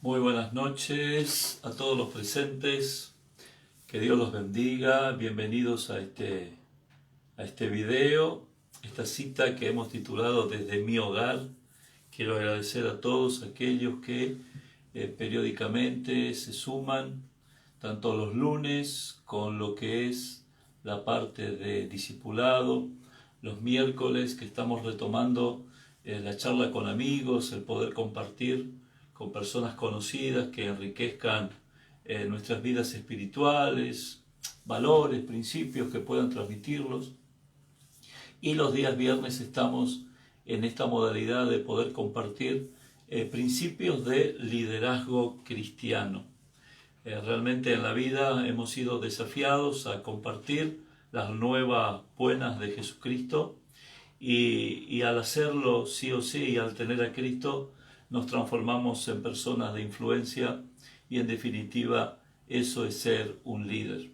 Muy buenas noches a todos los presentes, que Dios los bendiga, bienvenidos a este video, esta cita que hemos titulado Desde mi hogar. Quiero agradecer a todos aquellos que periódicamente se suman, tanto los lunes con lo que es la parte de discipulado, los miércoles que estamos retomando la charla con amigos, el poder compartir con personas conocidas que enriquezcan nuestras vidas espirituales, valores, principios que puedan transmitirlos. Y los días viernes estamos en esta modalidad de poder compartir principios de liderazgo cristiano. Realmente en la vida hemos sido desafiados a compartir las nuevas buenas de Jesucristo y al hacerlo sí o sí y al tener a Cristo nos transformamos en personas de influencia y en definitiva eso es ser un líder.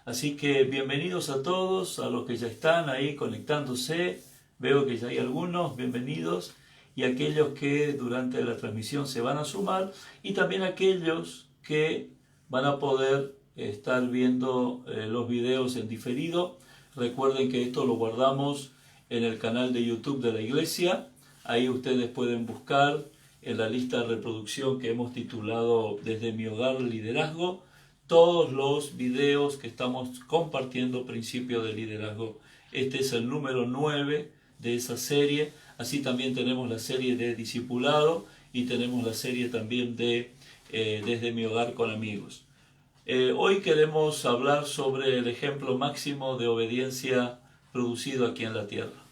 Así que bienvenidos a todos, a los que ya están ahí conectándose, veo que ya hay algunos, bienvenidos, y aquellos que durante la transmisión se van a sumar y también aquellos que van a poder estar viendo los videos en diferido. Recuerden que esto lo guardamos en el canal de YouTube de la iglesia, ahí ustedes pueden buscar en la lista de reproducción que hemos titulado Desde mi hogar liderazgo, todos los videos que estamos compartiendo principios de liderazgo. Este es el número 9 de esa serie. Así también tenemos la serie de discipulado y tenemos la serie también de Desde mi hogar con amigos. Hoy queremos hablar sobre el ejemplo máximo de obediencia producido aquí en la tierra.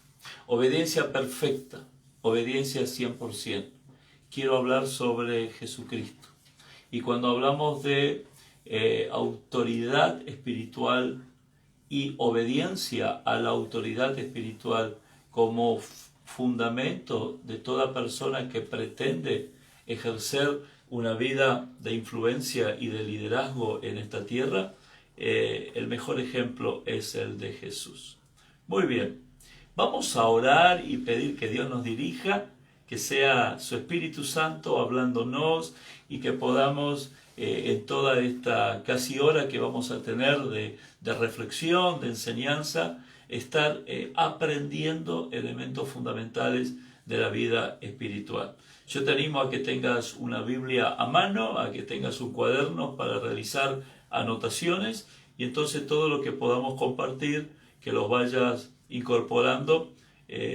Obediencia perfecta, obediencia 100%. Quiero hablar sobre Jesucristo. Y cuando hablamos de autoridad espiritual y obediencia a la autoridad espiritual como fundamento de toda persona que pretende ejercer una vida de influencia y de liderazgo en esta tierra, el mejor ejemplo es el de Jesús. Muy bien, vamos a orar y pedir que Dios nos dirija, que sea su Espíritu Santo hablándonos y que podamos en toda esta casi hora que vamos a tener de reflexión, de enseñanza, estar aprendiendo elementos fundamentales de la vida espiritual. Yo te animo a que tengas una Biblia a mano, a que tengas un cuaderno para realizar anotaciones y entonces todo lo que podamos compartir, que los vayas incorporando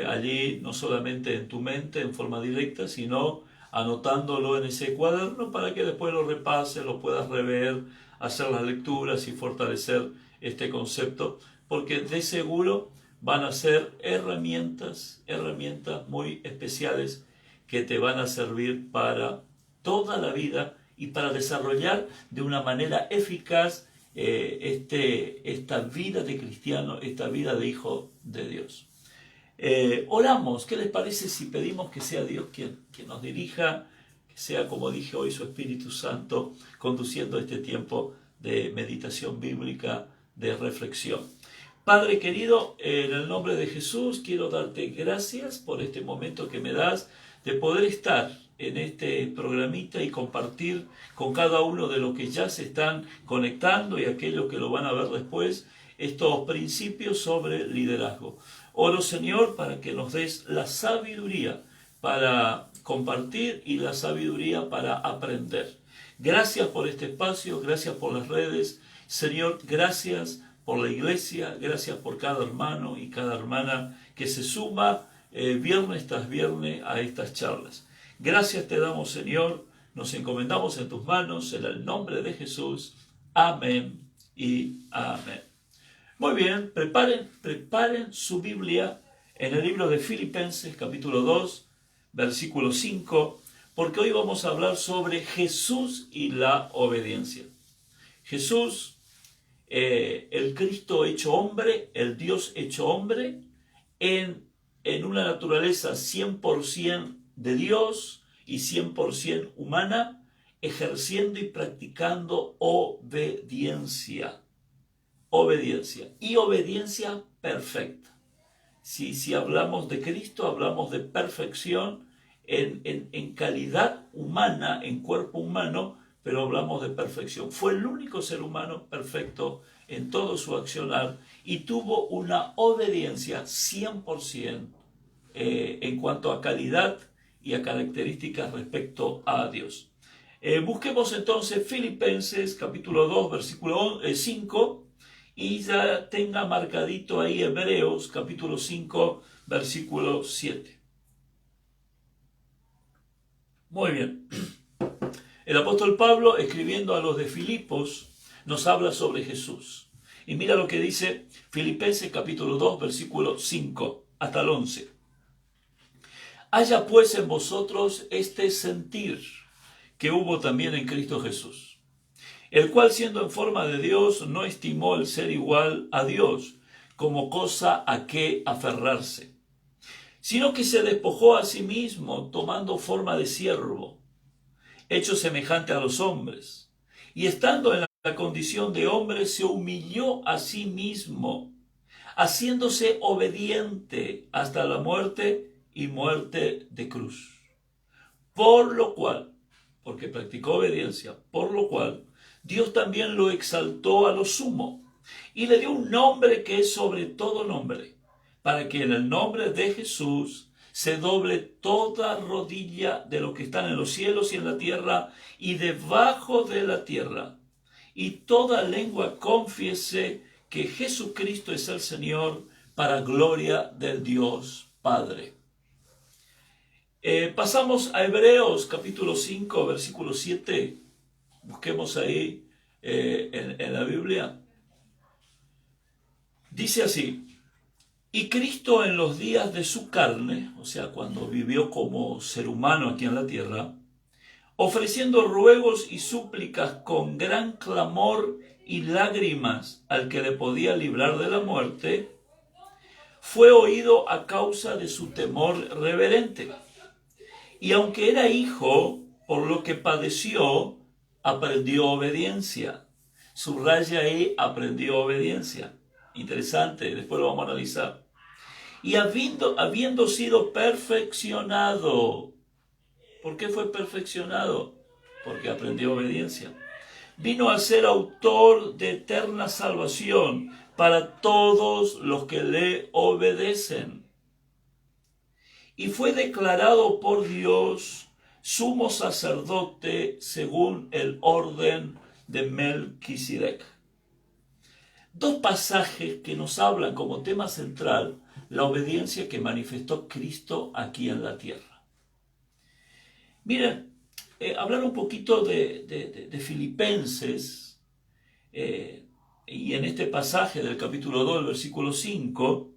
allí, no solamente en tu mente en forma directa, sino anotándolo en ese cuaderno para que después lo repases, lo puedas rever, hacer las lecturas y fortalecer este concepto, porque de seguro van a ser herramientas muy especiales que te van a servir para toda la vida y para desarrollar de una manera eficaz esta vida de cristiano, esta vida de hijo de Dios. Oramos, ¿qué les parece si pedimos que sea Dios quien nos dirija, que sea, como dije hoy, su Espíritu Santo conduciendo este tiempo de meditación bíblica, de reflexión? Padre querido, en el nombre de Jesús quiero darte gracias por este momento que me das de poder estar en este programita y compartir con cada uno de los que ya se están conectando y aquellos que lo van a ver después estos principios sobre liderazgo. Oro, Señor, para que nos des la sabiduría para compartir y la sabiduría para aprender. Gracias por este espacio, gracias por las redes. Señor, gracias por la iglesia, gracias por cada hermano y cada hermana que se suma viernes tras viernes a estas charlas. Gracias te damos, Señor, nos encomendamos en tus manos, en el nombre de Jesús. Amén y amén. Muy bien, preparen su Biblia en el libro de Filipenses, capítulo 2, versículo 5, porque hoy vamos a hablar sobre Jesús y la obediencia. Jesús, el Cristo hecho hombre, el Dios hecho hombre, en una naturaleza 100% de Dios y 100% humana, ejerciendo y practicando obediencia. Obediencia y obediencia perfecta. Si hablamos de Cristo, hablamos de perfección en calidad humana, en cuerpo humano, pero hablamos de perfección. Fue el único ser humano perfecto en todo su accionar y tuvo una obediencia 100% en cuanto a calidad y a características respecto a Dios. Busquemos entonces Filipenses capítulo 2 versículo 5 y ya tenga marcadito ahí Hebreos capítulo 5 versículo 7. Muy bien. El apóstol Pablo, escribiendo a los de Filipos, nos habla sobre Jesús. Y mira lo que dice Filipenses capítulo 2 versículo 5 hasta el 11. Haya pues en vosotros este sentir que hubo también en Cristo Jesús, el cual siendo en forma de Dios no estimó el ser igual a Dios como cosa a que aferrarse, sino que se despojó a sí mismo tomando forma de siervo, hecho semejante a los hombres, y estando en la condición de hombre se humilló a sí mismo, haciéndose obediente hasta la muerte y muerte de cruz. Por lo cual, porque practicó obediencia, por lo cual Dios también lo exaltó a lo sumo y le dio un nombre que es sobre todo nombre, para que en el nombre de Jesús se doble toda rodilla de los que están en los cielos y en la tierra y debajo de la tierra, y toda lengua confiese que Jesucristo es el Señor, para gloria del Dios Padre. Pasamos a Hebreos capítulo 5 versículo 7. Busquemos ahí en la Biblia. Dice así: y Cristo en los días de su carne, o sea, cuando vivió como ser humano aquí en la tierra, ofreciendo ruegos y súplicas con gran clamor y lágrimas al que le podía librar de la muerte, fue oído a causa de su temor reverente. Y aunque era hijo, por lo que padeció, aprendió obediencia. Subraya ahí, aprendió obediencia. Interesante, después lo vamos a analizar. Y habiendo sido perfeccionado. ¿Por qué fue perfeccionado? Porque aprendió obediencia. Vino a ser autor de eterna salvación para todos los que le obedecen. Y fue declarado por Dios sumo sacerdote según el orden de Melquisedec. Dos pasajes que nos hablan como tema central la obediencia que manifestó Cristo aquí en la tierra. Miren, hablar un poquito de Filipenses, y en este pasaje del capítulo 2, el versículo 5,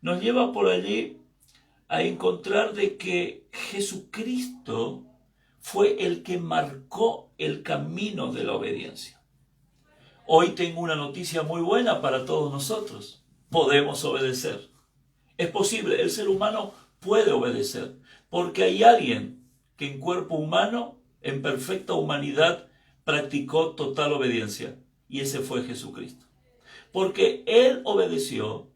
nos lleva por allí a encontrar de que Jesucristo fue el que marcó el camino de la obediencia. Hoy tengo una noticia muy buena para todos nosotros. Podemos obedecer. Es posible, el ser humano puede obedecer, porque hay alguien que en cuerpo humano, en perfecta humanidad, practicó total obediencia, y ese fue Jesucristo. Porque Él obedeció,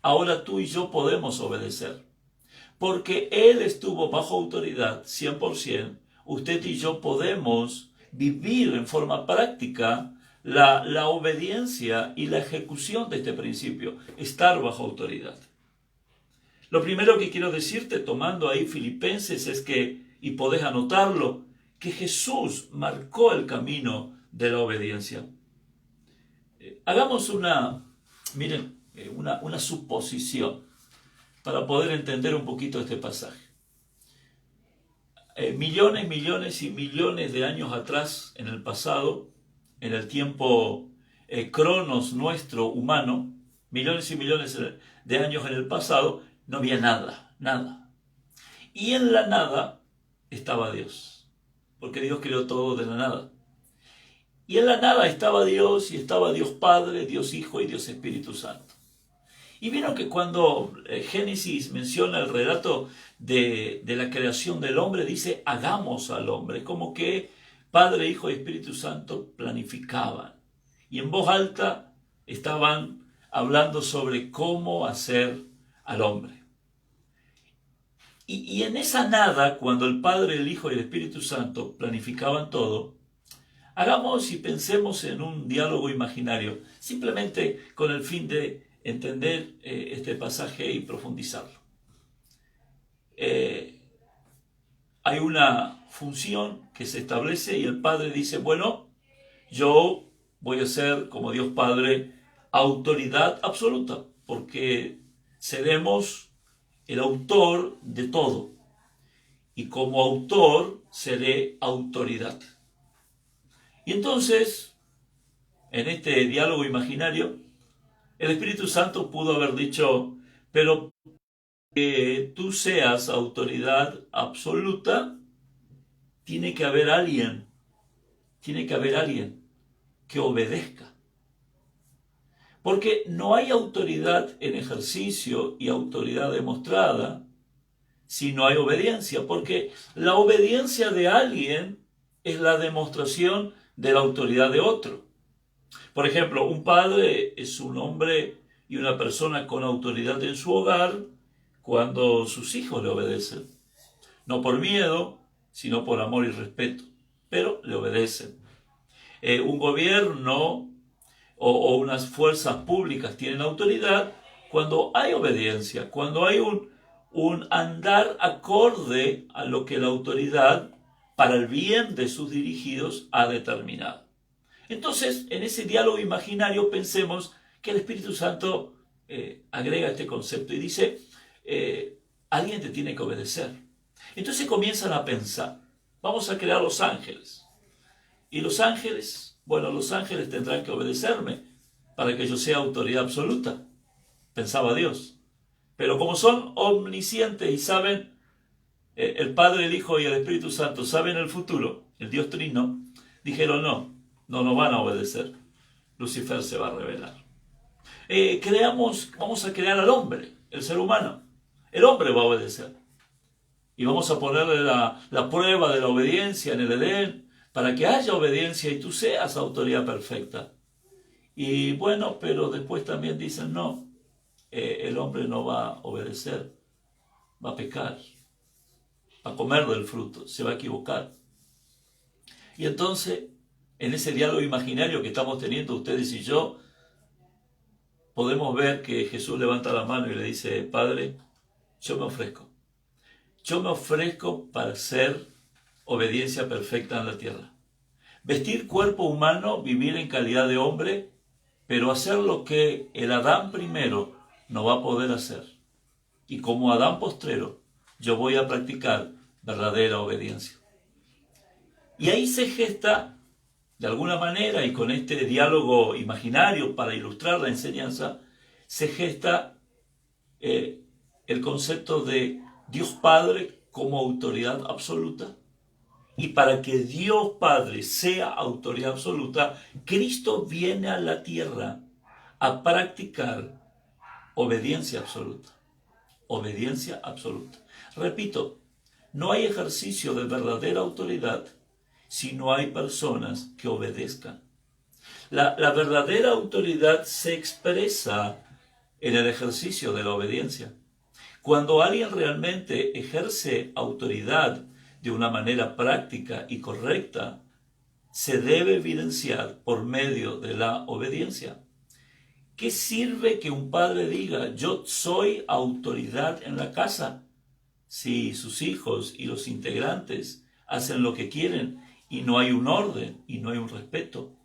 ahora tú y yo podemos obedecer. Porque Él estuvo bajo autoridad 100%, usted y yo podemos vivir en forma práctica la obediencia y la ejecución de este principio, estar bajo autoridad. Lo primero que quiero decirte, tomando ahí Filipenses, es que, y podés anotarlo, que Jesús marcó el camino de la obediencia. Hagamos una suposición para poder entender un poquito este pasaje. Millones y millones de años atrás, en el pasado, en el tiempo cronos nuestro humano, millones y millones de años en el pasado, no había nada. Y en la nada estaba Dios, porque Dios creó todo de la nada. Y en la nada estaba Dios, y estaba Dios Padre, Dios Hijo y Dios Espíritu Santo. Y vieron que cuando Génesis menciona el relato de la creación del hombre, dice, hagamos al hombre, como que Padre, Hijo y Espíritu Santo planificaban. Y en voz alta estaban hablando sobre cómo hacer al hombre. Y en esa nada, cuando el Padre, el Hijo y el Espíritu Santo planificaban todo, hagamos y pensemos en un diálogo imaginario, simplemente con el fin de entender este pasaje y profundizarlo. Hay una función que se establece y el Padre dice, bueno, yo voy a ser, como Dios Padre, autoridad absoluta, porque seremos el autor de todo. Y como autor seré autoridad. Y entonces, en este diálogo imaginario, el Espíritu Santo pudo haber dicho, pero que tú seas autoridad absoluta, tiene que haber alguien que obedezca. Porque no hay autoridad en ejercicio y autoridad demostrada si no hay obediencia, porque la obediencia de alguien es la demostración de la autoridad de otro. Por ejemplo, un padre es un hombre y una persona con autoridad en su hogar cuando sus hijos le obedecen. No por miedo, sino por amor y respeto, pero le obedecen. Un gobierno o unas fuerzas públicas tienen autoridad cuando hay obediencia, cuando hay un andar acorde a lo que la autoridad, para el bien de sus dirigidos, ha determinado. Entonces, en ese diálogo imaginario pensemos que el Espíritu Santo agrega este concepto y dice, alguien te tiene que obedecer. Entonces comienzan a pensar, vamos a crear los ángeles. Y los ángeles, bueno, los ángeles tendrán que obedecerme para que yo sea autoridad absoluta, pensaba Dios. Pero como son omniscientes y saben, el Padre, el Hijo y el Espíritu Santo saben el futuro, el Dios Trino, dijeron no nos van a obedecer. Lucifer se va a rebelar. Vamos a crear al hombre, el ser humano. El hombre va a obedecer. Y vamos a ponerle la prueba de la obediencia en el Edén, para que haya obediencia y tú seas autoridad perfecta. Y bueno, pero después también dicen no, el hombre no va a obedecer, va a pecar, va a comer del fruto, se va a equivocar. Y entonces, en ese diálogo imaginario que estamos teniendo ustedes y yo, podemos ver que Jesús levanta la mano y le dice, Padre, yo me ofrezco para hacer obediencia perfecta en la tierra. Vestir cuerpo humano, vivir en calidad de hombre, pero hacer lo que el Adán primero no va a poder hacer. Y como Adán postrero, yo voy a practicar verdadera obediencia. Y ahí se gesta, de alguna manera, y con este diálogo imaginario para ilustrar la enseñanza, se gesta el concepto de Dios Padre como autoridad absoluta. Y para que Dios Padre sea autoridad absoluta, Cristo viene a la tierra a practicar obediencia absoluta. Obediencia absoluta. Repito, no hay ejercicio de verdadera autoridad si no hay personas que obedezcan. La verdadera autoridad se expresa en el ejercicio de la obediencia. Cuando alguien realmente ejerce autoridad de una manera práctica y correcta, se debe evidenciar por medio de la obediencia. ¿Qué sirve que un padre diga, yo soy autoridad en la casa, si sus hijos y los integrantes hacen lo que quieren y no hay un orden y no hay un respeto?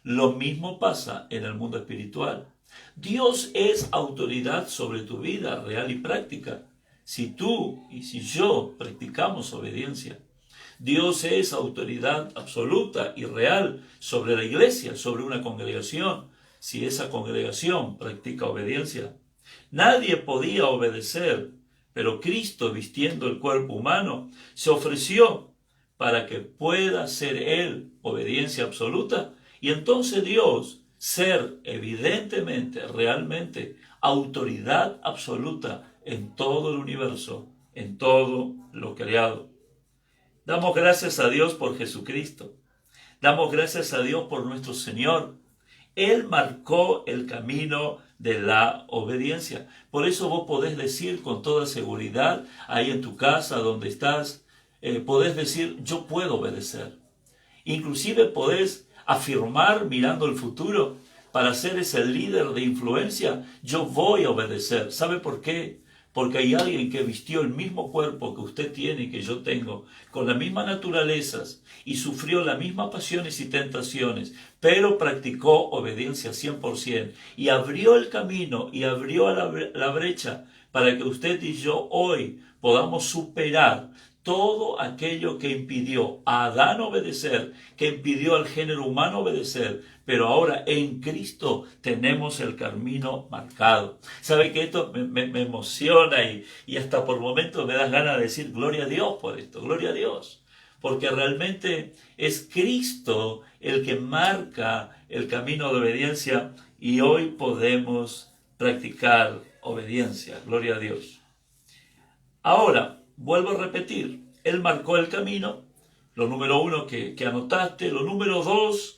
Lo mismo pasa en el mundo espiritual. Dios es autoridad sobre tu vida real y práctica, si tú y si yo practicamos obediencia. Dios es autoridad absoluta y real sobre la iglesia, sobre una congregación, si esa congregación practica obediencia. Nadie podía obedecer, pero Cristo, vistiendo el cuerpo humano, se ofreció para que pueda ser Él obediencia absoluta, y entonces Dios ser evidentemente, realmente, autoridad absoluta en todo el universo, en todo lo creado. Damos gracias a Dios por Jesucristo. Damos gracias a Dios por nuestro Señor. Él marcó el camino de la obediencia. Por eso vos podés decir con toda seguridad, ahí en tu casa, donde estás, podés decir, yo puedo obedecer. Inclusive podés afirmar mirando el futuro, para ser ese líder de influencia, yo voy a obedecer. ¿Sabe por qué? Porque hay alguien que vistió el mismo cuerpo que usted tiene y que yo tengo, con las mismas naturalezas, y sufrió las mismas pasiones y tentaciones, pero practicó obediencia 100%, y abrió el camino y abrió la brecha para que usted y yo hoy podamos superar todo aquello que impidió a Adán obedecer, que impidió al género humano obedecer, pero ahora en Cristo tenemos el camino marcado. ¿Sabe que esto me emociona y hasta por momentos me da ganas de decir gloria a Dios por esto, gloria a Dios? Porque realmente es Cristo el que marca el camino de obediencia y hoy podemos practicar obediencia, gloria a Dios. Ahora, vuelvo a repetir, Él marcó el camino, lo número 1 que anotaste, lo número 2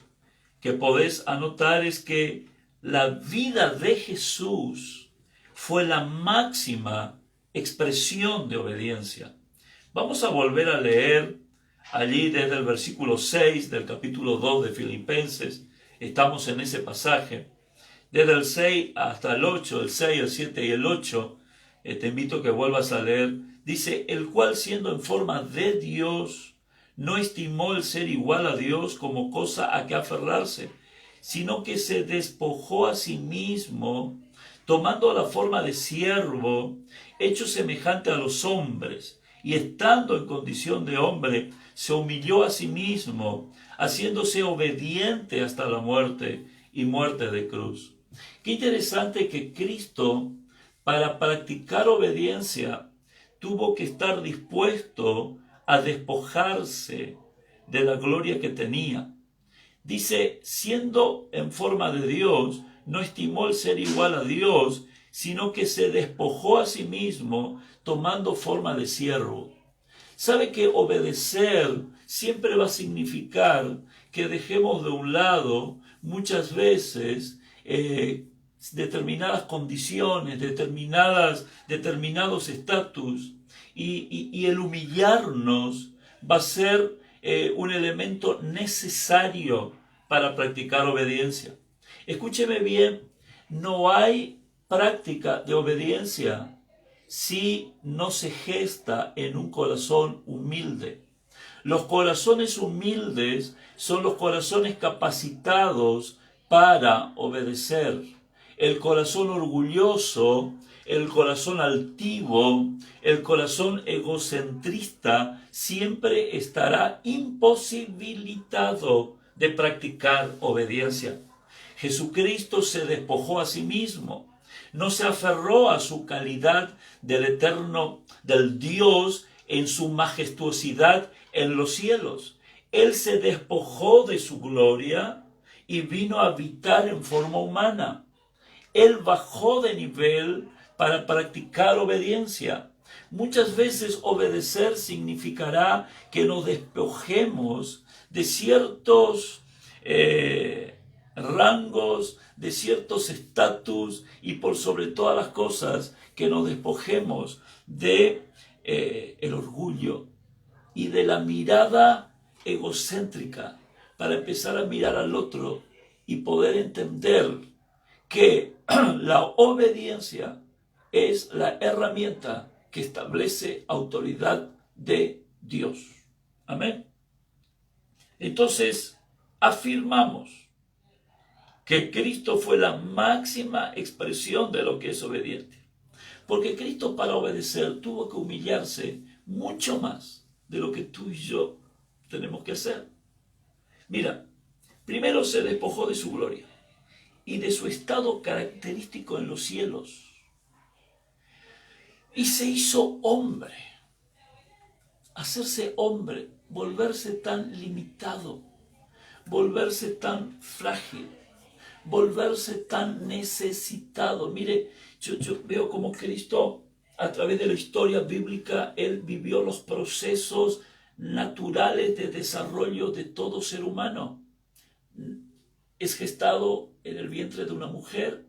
que podés anotar es que la vida de Jesús fue la máxima expresión de obediencia. Vamos a volver a leer allí desde el versículo 6 del capítulo 2 de Filipenses, estamos en ese pasaje, desde el 6 hasta el 8, el 6, el 7 y el 8, te invito a que vuelvas a leer. Dice, el cual siendo en forma de Dios, no estimó el ser igual a Dios como cosa a que aferrarse, sino que se despojó a sí mismo, tomando la forma de siervo, hecho semejante a los hombres, y estando en condición de hombre, se humilló a sí mismo, haciéndose obediente hasta la muerte y muerte de cruz. Qué interesante que Cristo, para practicar obediencia, tuvo que estar dispuesto a despojarse de la gloria que tenía. Dice, siendo en forma de Dios, no estimó el ser igual a Dios, sino que se despojó a sí mismo, tomando forma de siervo. ¿Sabe que obedecer siempre va a significar que dejemos de un lado muchas veces determinadas condiciones, determinados estatus, y el humillarnos va a ser un elemento necesario para practicar obediencia? Escúcheme bien, no hay práctica de obediencia si no se gesta en un corazón humilde. Los corazones humildes son los corazones capacitados para obedecer. El corazón orgulloso, el corazón altivo, el corazón egocentrista siempre estará imposibilitado de practicar obediencia. Jesucristo se despojó a sí mismo, no se aferró a su calidad del eterno, del Dios en su majestuosidad en los cielos. Él se despojó de su gloria y vino a habitar en forma humana. Él bajó de nivel para practicar obediencia. Muchas veces obedecer significará que nos despojemos de ciertos rangos, de ciertos estatus y por sobre todas las cosas que nos despojemos de el orgullo y de la mirada egocéntrica para empezar a mirar al otro y poder entender que la obediencia es la herramienta que establece autoridad de Dios. Amén. Entonces, afirmamos que Cristo fue la máxima expresión de lo que es obediente. Porque Cristo, para obedecer, tuvo que humillarse mucho más de lo que tú y yo tenemos que hacer. Mira, primero se despojó de su gloria y de su estado característico en los cielos. Y se hizo hombre. Hacerse hombre, volverse tan limitado, volverse tan frágil, volverse tan necesitado. Mire, yo veo como Cristo, a través de la historia bíblica, Él vivió los procesos naturales de desarrollo de todo ser humano. es gestado en el vientre de una mujer,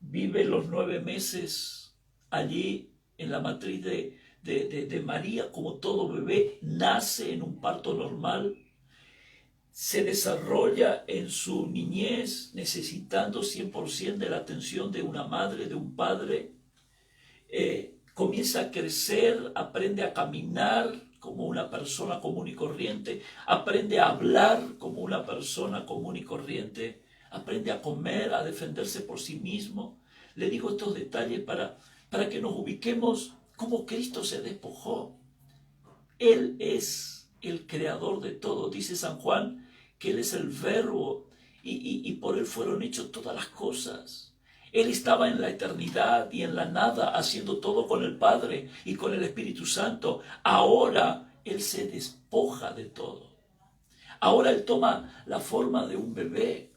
vive los 9 meses allí en la matriz de María, como todo bebé, nace en un parto normal, se desarrolla en su niñez necesitando 100% de la atención de una madre, de un padre, comienza a crecer, aprende a caminar como una persona común y corriente, aprende a hablar como una persona común y corriente, aprende a comer, a defenderse por sí mismo. Le digo estos detalles para que nos ubiquemos cómo Cristo se despojó. Él es el creador de todo. Dice San Juan que Él es el verbo y por Él fueron hechas todas las cosas. Él estaba en la eternidad y en la nada, haciendo todo con el Padre y con el Espíritu Santo. Ahora Él se despoja de todo. Ahora Él toma la forma de un bebé.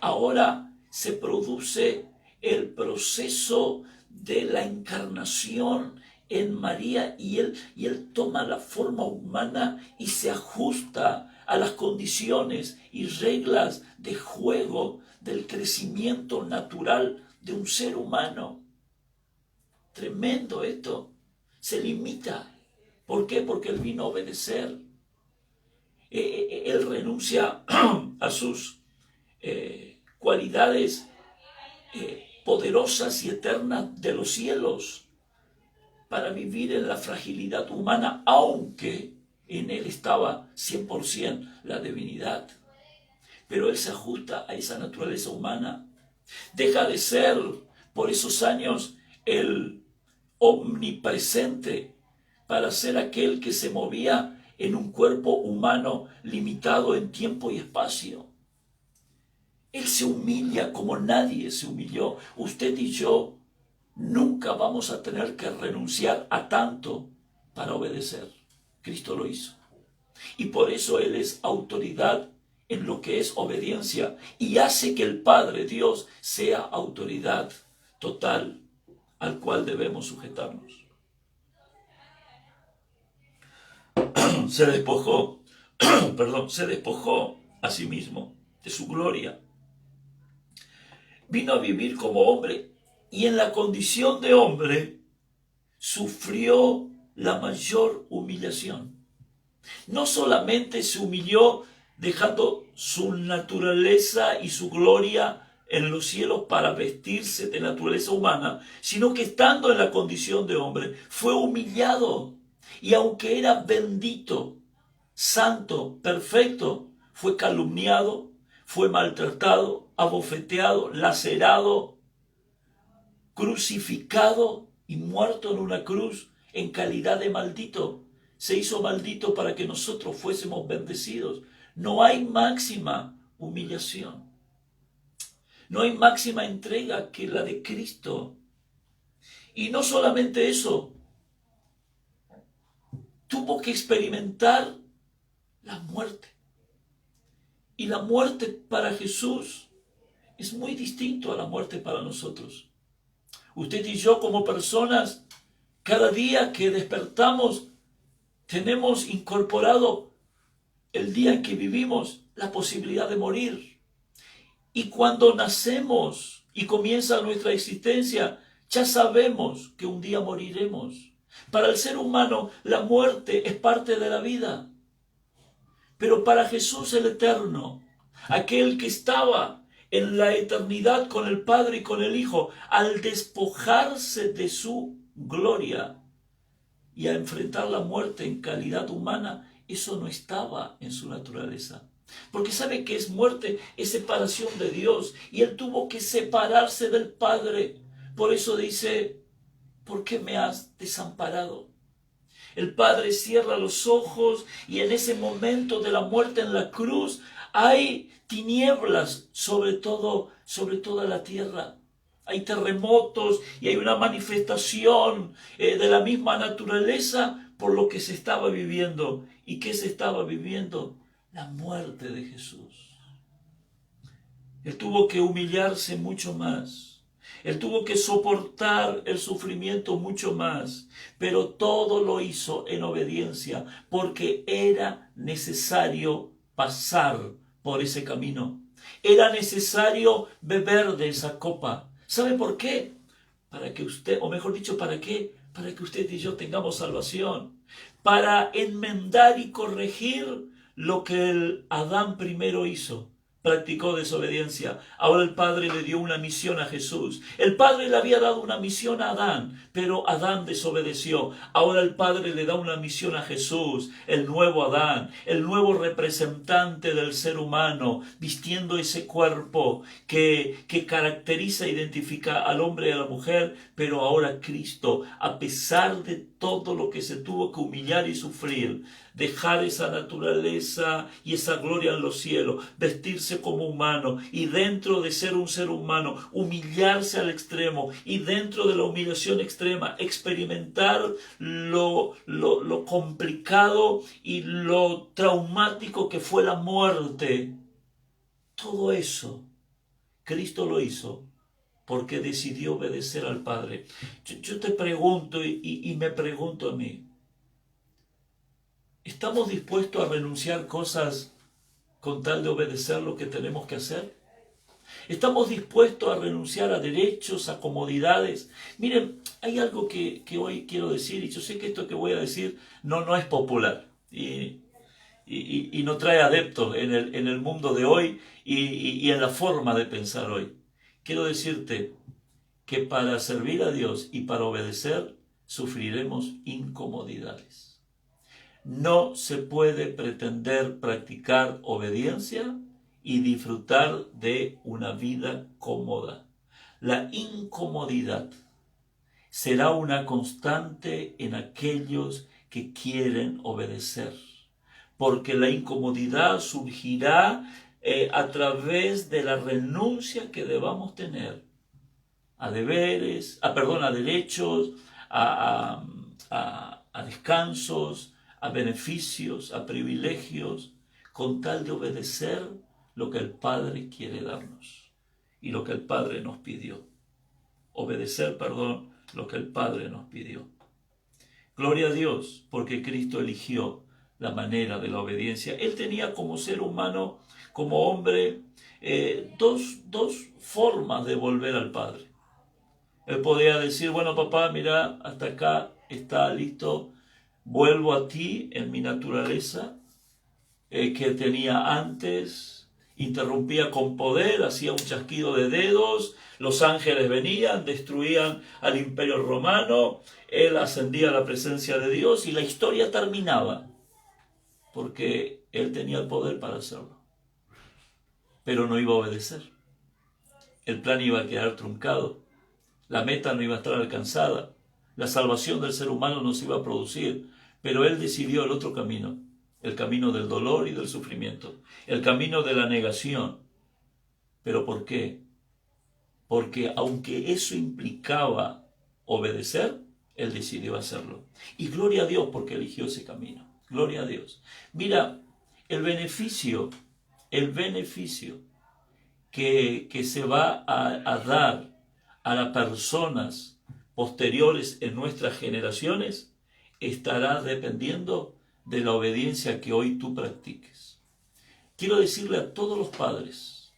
Ahora se produce el proceso de la encarnación en María y él toma la forma humana y se ajusta a las condiciones y reglas de juego del crecimiento natural de un ser humano. Tremendo esto. Se limita. ¿Por qué? Porque Él vino a obedecer. Él renuncia a sus cualidades poderosas y eternas de los cielos para vivir en la fragilidad humana, aunque en Él estaba 100% la divinidad. Pero Él se ajusta a esa naturaleza humana. Deja de ser por esos años el omnipresente para ser aquel que se movía en un cuerpo humano limitado en tiempo y espacio. Él se humilla como nadie se humilló. Usted y yo nunca vamos a tener que renunciar a tanto para obedecer. Cristo lo hizo. Y por eso Él es autoridad en lo que es obediencia y hace que el Padre Dios sea autoridad total al cual debemos sujetarnos. Se despojó a sí mismo de su gloria. Vino a vivir como hombre y en la condición de hombre sufrió la mayor humillación. No solamente se humilló dejando su naturaleza y su gloria en los cielos para vestirse de naturaleza humana, sino que estando en la condición de hombre, fue humillado. Y aunque era bendito, santo, perfecto, fue calumniado, fue maltratado, abofeteado, lacerado, crucificado y muerto en una cruz en calidad de maldito. Se hizo maldito para que nosotros fuésemos bendecidos. No hay máxima humillación. No hay máxima entrega que la de Cristo. Y no solamente eso, tuvo que experimentar la muerte. Y la muerte para Jesús es muy distinto a la muerte para nosotros. Usted y yo como personas, cada día que despertamos, tenemos incorporado el día en que vivimos la posibilidad de morir. Y cuando nacemos y comienza nuestra existencia, ya sabemos que un día moriremos. Para el ser humano, la muerte es parte de la vida. Pero para Jesús el Eterno, aquel que estaba en la eternidad con el Padre y con el Hijo, al despojarse de su gloria y a enfrentar la muerte en calidad humana, eso no estaba en su naturaleza. Porque sabe que es muerte, es separación de Dios. Y Él tuvo que separarse del Padre. Por eso dice, ¿por qué me has desamparado? El Padre cierra los ojos y en ese momento de la muerte en la cruz hay tinieblas sobre toda la tierra. Hay terremotos y hay una manifestación de la misma naturaleza por lo que se estaba viviendo. ¿Y qué se estaba viviendo? La muerte de Jesús. Él tuvo que humillarse mucho más. Él tuvo que soportar el sufrimiento mucho más. Pero todo lo hizo en obediencia porque era necesario pasar por ese camino. Era necesario beber de esa copa. ¿Sabe por qué? Para que usted, o mejor dicho, ¿para qué? Para que usted y yo tengamos salvación. Para enmendar y corregir lo que el Adán primero hizo. Practicó desobediencia. Ahora el Padre le dio una misión a Jesús. El Padre le había dado una misión a Adán, pero Adán desobedeció. Ahora el Padre le da una misión a Jesús, el nuevo Adán, el nuevo representante del ser humano, vistiendo ese cuerpo que caracteriza e identifica al hombre y a la mujer, pero ahora Cristo, a pesar de todo lo que se tuvo que humillar y sufrir, dejar esa naturaleza y esa gloria en los cielos, vestirse como humano y dentro de ser un ser humano, humillarse al extremo y dentro de la humillación extrema, experimentar lo complicado y lo traumático que fue la muerte. Todo eso, Cristo lo hizo porque decidió obedecer al Padre. Yo te pregunto y me pregunto a mí, ¿estamos dispuestos a renunciar cosas con tal de obedecer lo que tenemos que hacer? ¿Estamos dispuestos a renunciar a derechos, a comodidades? Miren, hay algo que hoy quiero decir, y yo sé que esto que voy a decir no es popular y no trae adeptos en el mundo de hoy y en la forma de pensar hoy. Quiero decirte que para servir a Dios y para obedecer sufriremos incomodidades. No se puede pretender practicar obediencia y disfrutar de una vida cómoda. La incomodidad será una constante en aquellos que quieren obedecer, porque la incomodidad surgirá a través de la renuncia que debamos tener a deberes, a derechos, a descansos, a beneficios, a privilegios, con tal de obedecer lo que el Padre quiere darnos y lo que el Padre nos pidió. Obedecer, lo que el Padre nos pidió. Gloria a Dios, porque Cristo eligió la manera de la obediencia. Él tenía como ser humano, como hombre, dos formas de volver al Padre. Él podía decir, bueno, papá, mira, hasta acá está listo, vuelvo a ti en mi naturaleza que tenía antes, interrumpía con poder, hacía un chasquido de dedos, los ángeles venían, destruían al imperio romano, él ascendía a la presencia de Dios y la historia terminaba, porque él tenía el poder para hacerlo, pero no iba a obedecer. El plan iba a quedar truncado, la meta no iba a estar alcanzada, la salvación del ser humano no se iba a producir, pero él decidió el otro camino, el camino del dolor y del sufrimiento, el camino de la negación. ¿Pero por qué? Porque aunque eso implicaba obedecer, él decidió hacerlo. Y gloria a Dios porque eligió ese camino. Gloria a Dios. Mira, el beneficio que se va a dar a las personas posteriores en nuestras generaciones estará dependiendo de la obediencia que hoy tú practiques. Quiero decirle a todos los padres,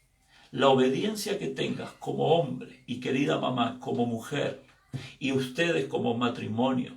la obediencia que tengas como hombre y querida mamá, como mujer, y ustedes como matrimonio,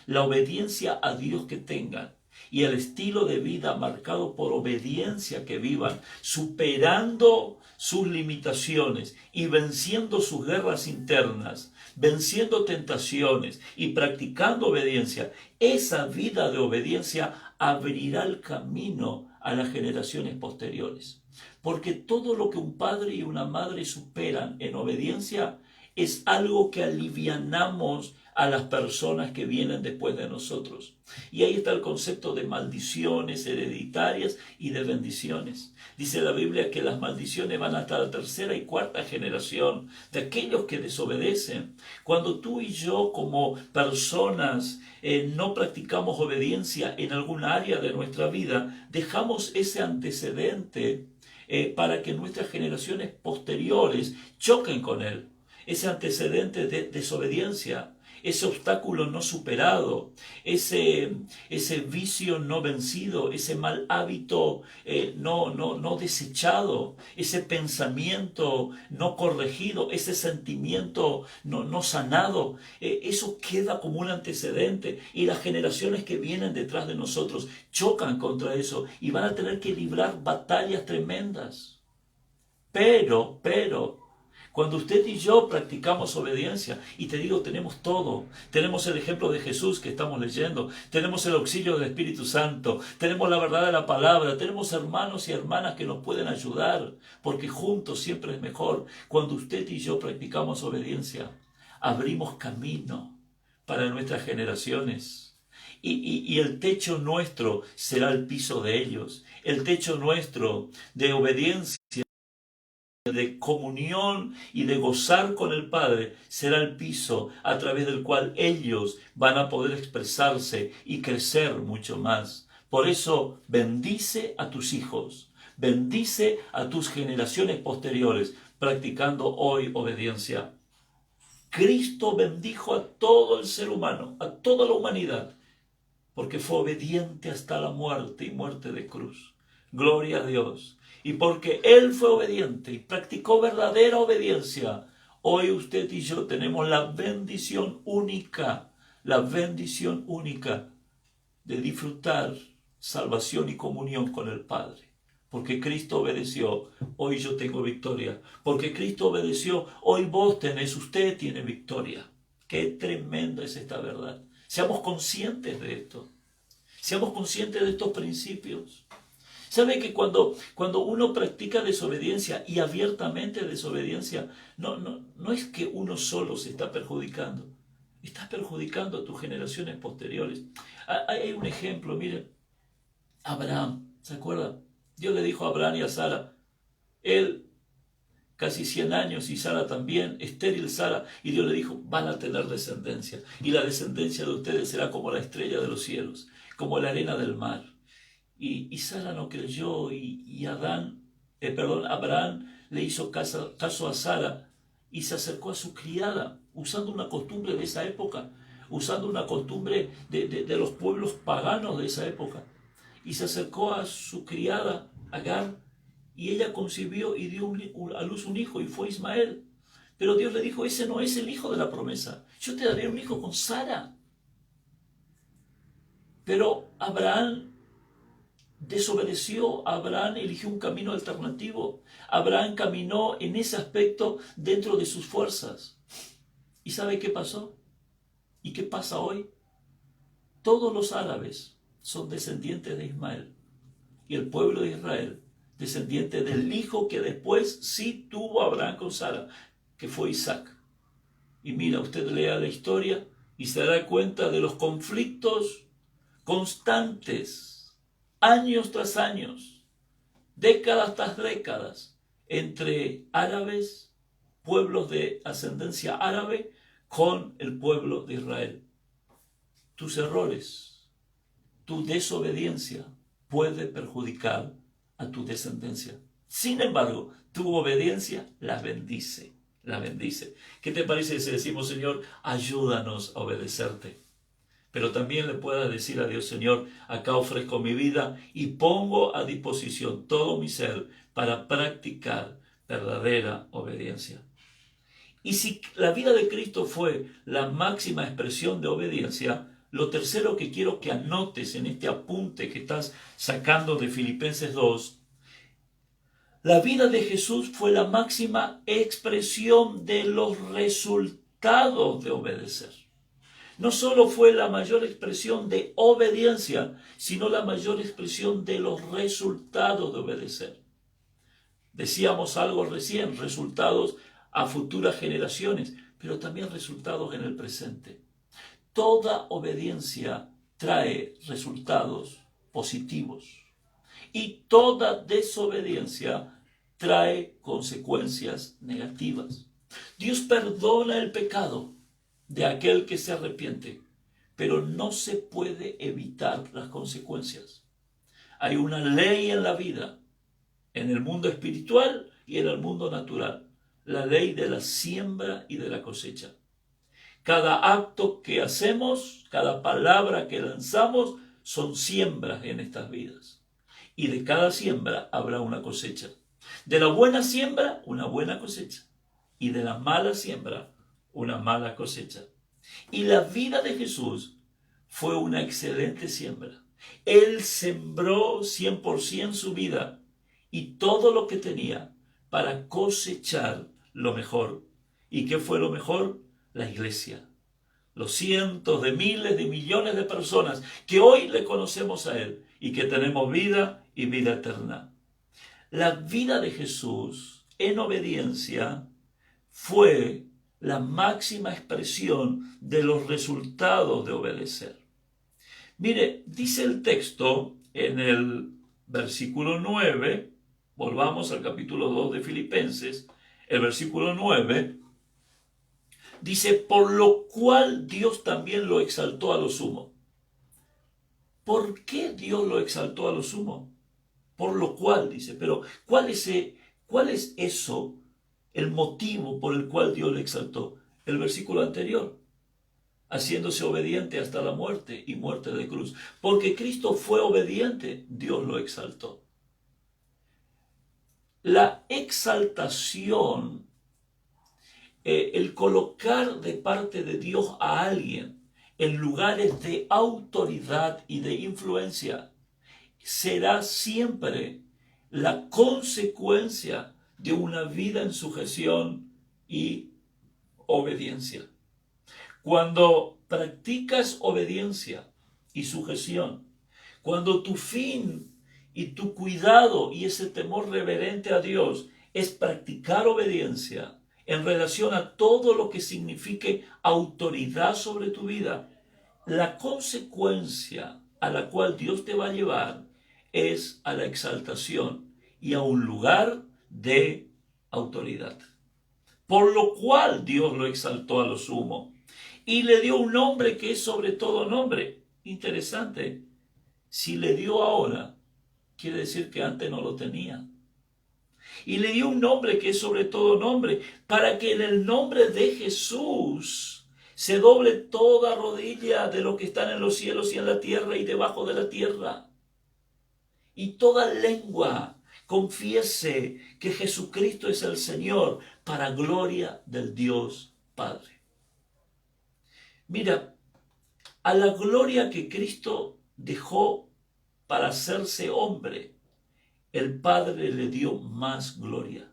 la obediencia a Dios que tengan y el estilo de vida marcado por obediencia que vivan, superando sus limitaciones y venciendo sus guerras internas, venciendo tentaciones y practicando obediencia, esa vida de obediencia abrirá el camino a las generaciones posteriores. Porque todo lo que un padre y una madre superan en obediencia es algo que alivianamos a las personas que vienen después de nosotros. Y ahí está el concepto de maldiciones hereditarias y de bendiciones. Dice la Biblia que las maldiciones van hasta la tercera y cuarta generación de aquellos que desobedecen. Cuando tú y yo como personas no practicamos obediencia en alguna área de nuestra vida, dejamos ese antecedente para que nuestras generaciones posteriores choquen con él. Ese antecedente de desobediencia. ese obstáculo no superado, ese vicio no vencido, ese mal hábito no desechado, ese pensamiento no corregido, ese sentimiento no sanado, eso queda como un antecedente y las generaciones que vienen detrás de nosotros chocan contra eso y van a tener que librar batallas tremendas. Pero, cuando usted y yo practicamos obediencia, y te digo, tenemos todo, tenemos el ejemplo de Jesús que estamos leyendo, tenemos el auxilio del Espíritu Santo, tenemos la verdad de la palabra, tenemos hermanos y hermanas que nos pueden ayudar, porque juntos siempre es mejor. Cuando usted y yo practicamos obediencia, abrimos camino para nuestras generaciones. Y el techo nuestro será el piso de ellos, el techo nuestro de obediencia, de comunión y de gozar con el Padre será el piso a través del cual ellos van a poder expresarse y crecer mucho más. Por eso bendice a tus hijos, bendice a tus generaciones posteriores, practicando hoy obediencia. Cristo bendijo a todo el ser humano, a toda la humanidad, porque fue obediente hasta la muerte y muerte de cruz. Gloria a Dios. Y porque Él fue obediente y practicó verdadera obediencia, hoy usted y yo tenemos la bendición única de disfrutar salvación y comunión con el Padre. Porque Cristo obedeció, hoy yo tengo victoria. Porque Cristo obedeció, hoy vos tenés, usted tiene victoria. Qué tremenda es esta verdad. Seamos conscientes de esto. Seamos conscientes de estos principios. ¿Sabe que cuando uno practica desobediencia y abiertamente desobediencia, no es que uno solo se está perjudicando, estás perjudicando a tus generaciones posteriores? Hay un ejemplo, miren, Abraham, ¿se acuerdan? Dios le dijo a Abraham y a Sara, él casi 100 años y Sara también, estéril Sara, y Dios le dijo, van a tener descendencia, y la descendencia de ustedes será como la estrella de los cielos, como la arena del mar. Y Sara no creyó y Abraham le hizo caso a Sara y se acercó a su criada, usando una costumbre de esa época, usando una costumbre de los pueblos paganos de esa época. Y se acercó a su criada, Agar, y ella concibió y dio a luz un hijo, y fue Ismael. Pero Dios le dijo, ese no es el hijo de la promesa, yo te daré un hijo con Sara. Pero Abraham desobedeció, Abraham eligió un camino alternativo. Abraham caminó en ese aspecto dentro de sus fuerzas. ¿Y sabe qué pasó? ¿Y qué pasa hoy? Todos los árabes son descendientes de Ismael. Y el pueblo de Israel, descendiente del hijo que después sí tuvo Abraham con Sara, que fue Isaac. Y mira, usted lea la historia y se dará cuenta de los conflictos constantes, años tras años, décadas tras décadas, entre árabes, pueblos de ascendencia árabe, con el pueblo de Israel. Tus errores, tu desobediencia puede perjudicar a tu descendencia. Sin embargo, tu obediencia la bendice, la bendice. ¿Qué te parece si decimos, Señor, ayúdanos a obedecerte? Pero también le puedas decir a Dios, Señor, acá ofrezco mi vida y pongo a disposición todo mi ser para practicar verdadera obediencia. Y si la vida de Cristo fue la máxima expresión de obediencia, lo tercero que quiero que anotes en este apunte que estás sacando de Filipenses 2, la vida de Jesús fue la máxima expresión de los resultados de obedecer. No solo fue la mayor expresión de obediencia, sino la mayor expresión de los resultados de obedecer. Decíamos algo recién, resultados a futuras generaciones, pero también resultados en el presente. Toda obediencia trae resultados positivos y toda desobediencia trae consecuencias negativas. Dios perdona el pecado de aquel que se arrepiente, pero no se puede evitar las consecuencias. Hay una ley en la vida, en el mundo espiritual y en el mundo natural, la ley de la siembra y de la cosecha. Cada acto que hacemos, cada palabra que lanzamos, son siembras en estas vidas. Y de cada siembra habrá una cosecha. De la buena siembra, una buena cosecha. Y de la mala siembra, una mala cosecha. Y la vida de Jesús fue una excelente siembra. Él sembró 100% su vida y todo lo que tenía para cosechar lo mejor. ¿Y qué fue lo mejor? La iglesia. Los cientos de miles de millones de personas que hoy le conocemos a Él y que tenemos vida y vida eterna. La vida de Jesús en obediencia fue la máxima expresión de los resultados de obedecer. Mire, dice el texto en el versículo 9, volvamos al capítulo 2 de Filipenses, el versículo 9, dice, por lo cual Dios también lo exaltó a lo sumo. ¿Por qué Dios lo exaltó a lo sumo? Por lo cual, dice, pero ¿cuál es eso, el motivo por el cual Dios le exaltó? El versículo anterior, haciéndose obediente hasta la muerte y muerte de cruz. Porque Cristo fue obediente, Dios lo exaltó. La exaltación, el colocar de parte de Dios a alguien en lugares de autoridad y de influencia, será siempre la consecuencia de una vida en sujeción y obediencia. Cuando practicas obediencia y sujeción, cuando tu fin y tu cuidado y ese temor reverente a Dios es practicar obediencia en relación a todo lo que signifique autoridad sobre tu vida, la consecuencia a la cual Dios te va a llevar es a la exaltación y a un lugar de autoridad. Por lo cual Dios lo exaltó a lo sumo y le dio un nombre que es sobre todo nombre. Interesante. Si le dio ahora, quiere decir que antes no lo tenía. Y le dio un nombre que es sobre todo nombre, para que en el nombre de Jesús se doble toda rodilla de lo que están en los cielos y en la tierra y debajo de la tierra. Y toda lengua confiese que Jesucristo es el Señor, para gloria del Dios Padre. Mira, a la gloria que Cristo dejó para hacerse hombre, el Padre le dio más gloria.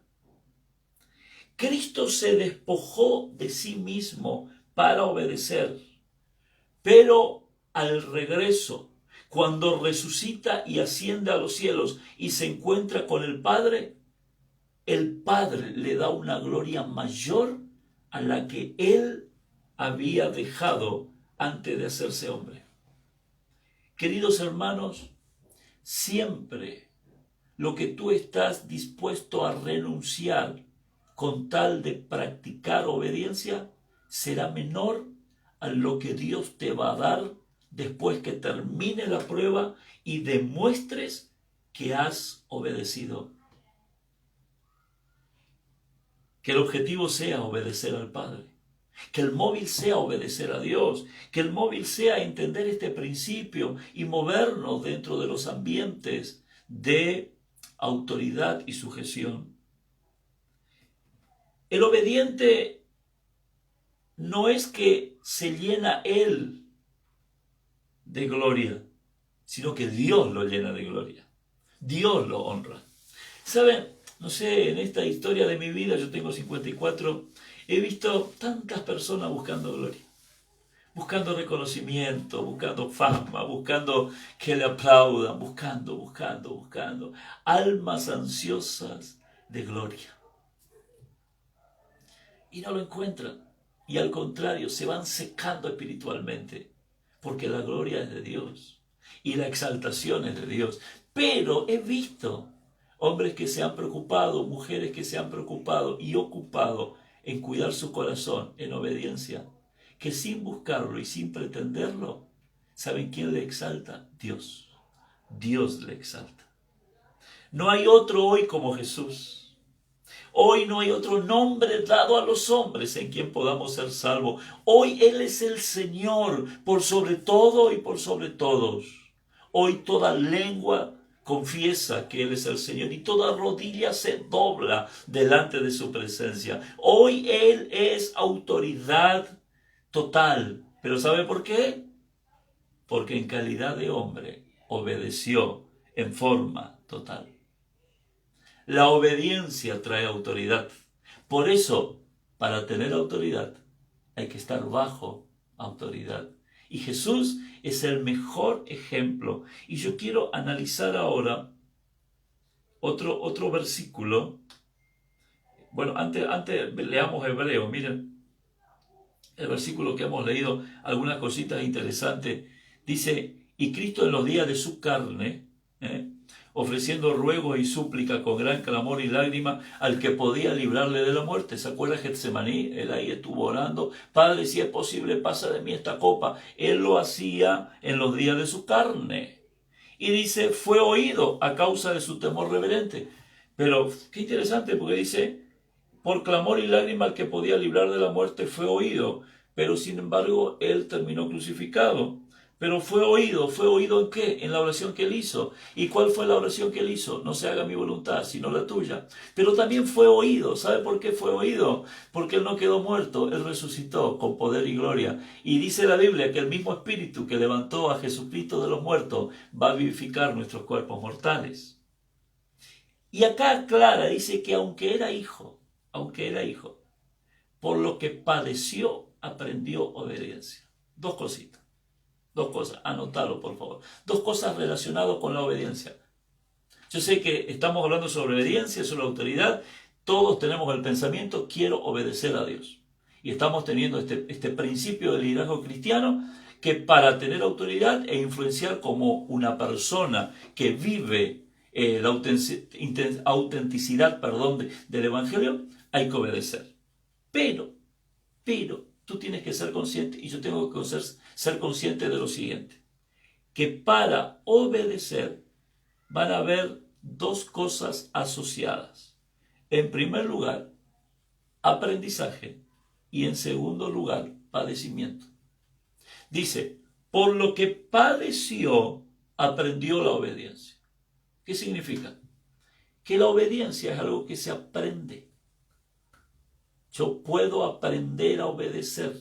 Cristo se despojó de sí mismo para obedecer, pero al regreso, cuando resucita y asciende a los cielos y se encuentra con el Padre le da una gloria mayor a la que Él había dejado antes de hacerse hombre. Queridos hermanos, siempre lo que tú estás dispuesto a renunciar con tal de practicar obediencia será menor a lo que Dios te va a dar después que termine la prueba y demuestres que has obedecido. Que el objetivo sea obedecer al Padre. Que el móvil sea obedecer a Dios. Que el móvil sea entender este principio y movernos dentro de los ambientes de autoridad y sujeción. El obediente no es que se llena él de gloria, sino que Dios lo llena de gloria. Dios lo honra. ¿Saben? No sé, en esta historia de mi vida, yo tengo 54, he visto tantas personas buscando gloria, buscando reconocimiento, buscando fama, buscando que le aplaudan, buscando, almas ansiosas de gloria. Y no lo encuentran, y al contrario, se van secando espiritualmente, porque la gloria es de Dios, y la exaltación es de Dios. Pero he visto hombres que se han preocupado, mujeres que se han preocupado y ocupado en cuidar su corazón en obediencia, que sin buscarlo y sin pretenderlo, ¿saben quién le exalta? Dios. Dios le exalta. No hay otro hoy como Jesús. Hoy no hay otro nombre dado a los hombres en quien podamos ser salvos. Hoy Él es el Señor, por sobre todo y por sobre todos. Hoy toda lengua confiesa que Él es el Señor y toda rodilla se dobla delante de su presencia. Hoy Él es autoridad total. ¿Pero sabe por qué? Porque en calidad de hombre obedeció en forma total. La obediencia trae autoridad. Por eso, para tener autoridad, hay que estar bajo autoridad. Y Jesús es el mejor ejemplo. Y yo quiero analizar ahora otro versículo. Bueno, antes leamos Hebreo. Miren, el versículo que hemos leído, algunas cositas interesantes. Dice, y Cristo en los días de su carne, ofreciendo ruegos y súplica con gran clamor y lágrima al que podía librarle de la muerte. ¿Se acuerda Getsemaní? Él ahí estuvo orando, Padre, si es posible, pasa de mí esta copa. Él lo hacía en los días de su carne. Y dice, fue oído a causa de su temor reverente. Pero qué interesante, porque dice, por clamor y lágrima al que podía librar de la muerte fue oído. Pero sin embargo, él terminó crucificado. Pero fue oído ¿en qué? En la oración que él hizo. ¿Y cuál fue la oración que él hizo? No se haga mi voluntad, sino la tuya. Pero también fue oído. ¿Sabe por qué fue oído? Porque él no quedó muerto, él resucitó con poder y gloria. Y dice la Biblia que el mismo Espíritu que levantó a Jesucristo de los muertos va a vivificar nuestros cuerpos mortales. Y acá aclara, dice que aunque era hijo, por lo que padeció, aprendió obediencia. Dos cositas. Dos cosas, anótalo por favor. Dos cosas relacionadas con la obediencia. Yo sé que estamos hablando sobre obediencia, sobre autoridad. Todos tenemos el pensamiento, quiero obedecer a Dios. Y estamos teniendo este principio del liderazgo cristiano, que para tener autoridad e influenciar como una persona que vive la autenticidad del Evangelio, hay que obedecer. Pero, tú tienes que ser consciente, y yo tengo que ser consciente de lo siguiente, que para obedecer van a haber dos cosas asociadas. En primer lugar, aprendizaje, y en segundo lugar, padecimiento. Dice, por lo que padeció, aprendió la obediencia. ¿Qué significa? Que la obediencia es algo que se aprende. Yo puedo aprender a obedecer.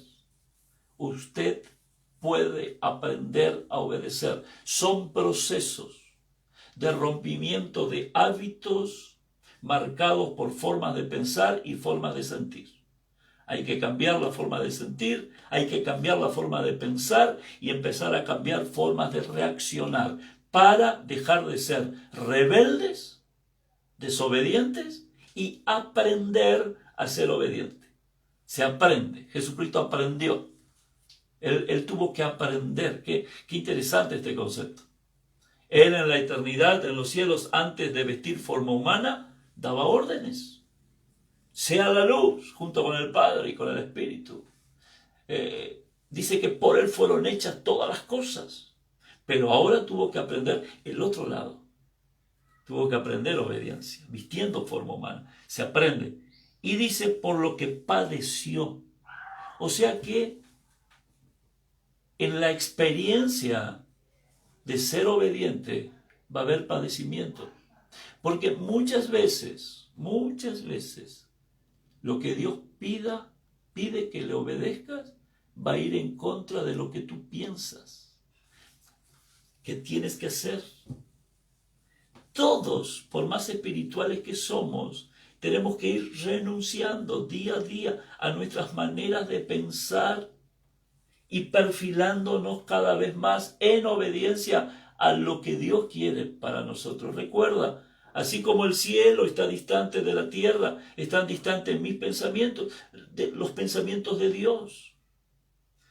Usted puede aprender a obedecer. Son procesos de rompimiento de hábitos marcados por formas de pensar y formas de sentir. Hay que cambiar la forma de sentir, hay que cambiar la forma de pensar y empezar a cambiar formas de reaccionar para dejar de ser rebeldes, desobedientes y aprender a ser obediente. Se aprende. Jesucristo aprendió. Él tuvo que aprender. Qué interesante este concepto. Él en la eternidad, en los cielos, antes de vestir forma humana, daba órdenes. Sea la luz, junto con el Padre y con el Espíritu. Dice que por Él fueron hechas todas las cosas. Pero ahora tuvo que aprender el otro lado. Tuvo que aprender obediencia, vistiendo forma humana. Se aprende. Y dice, por lo que padeció. O sea que en la experiencia de ser obediente va a haber padecimiento. Porque muchas veces, lo que Dios pide que le obedezcas, va a ir en contra de lo que tú piensas. ¿Qué tienes que hacer? Todos, por más espirituales que somos, tenemos que ir renunciando día a día a nuestras maneras de pensar y perfilándonos cada vez más en obediencia a lo que Dios quiere para nosotros. Recuerda, así como el cielo está distante de la tierra, están distantes mis pensamientos, de los pensamientos de Dios.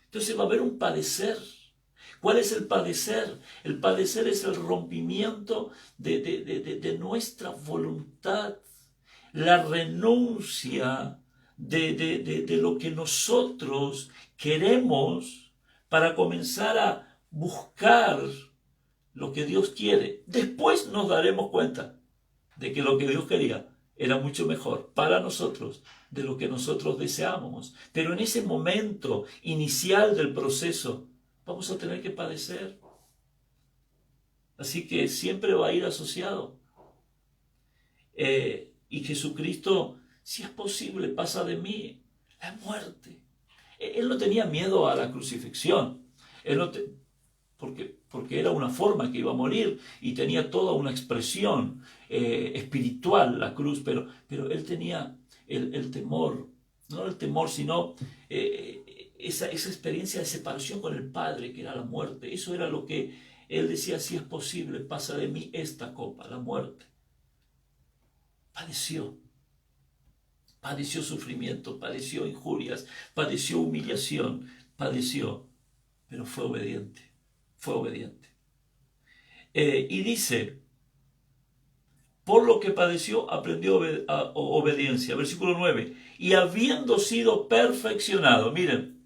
Entonces va a haber un padecer. ¿Cuál es el padecer? El padecer es el rompimiento de nuestra voluntad, la renuncia de lo que nosotros queremos para comenzar a buscar lo que Dios quiere. Después nos daremos cuenta de que lo que Dios quería era mucho mejor para nosotros de lo que nosotros deseábamos. Pero en ese momento inicial del proceso vamos a tener que padecer. Así que siempre va a ir asociado. Y Jesucristo, si es posible, pasa de mí la muerte. Él no tenía miedo a la crucifixión. Porque era una forma que iba a morir y tenía toda una expresión espiritual la cruz, pero él tenía el temor, no el temor, sino esa experiencia de separación con el Padre, que era la muerte. Eso era lo que él decía: si es posible, pasa de mí esta copa, la muerte. Padeció sufrimiento, padeció injurias, padeció humillación, pero fue obediente. Y dice, por lo que padeció, aprendió obediencia. Versículo 9. Y habiendo sido perfeccionado, miren,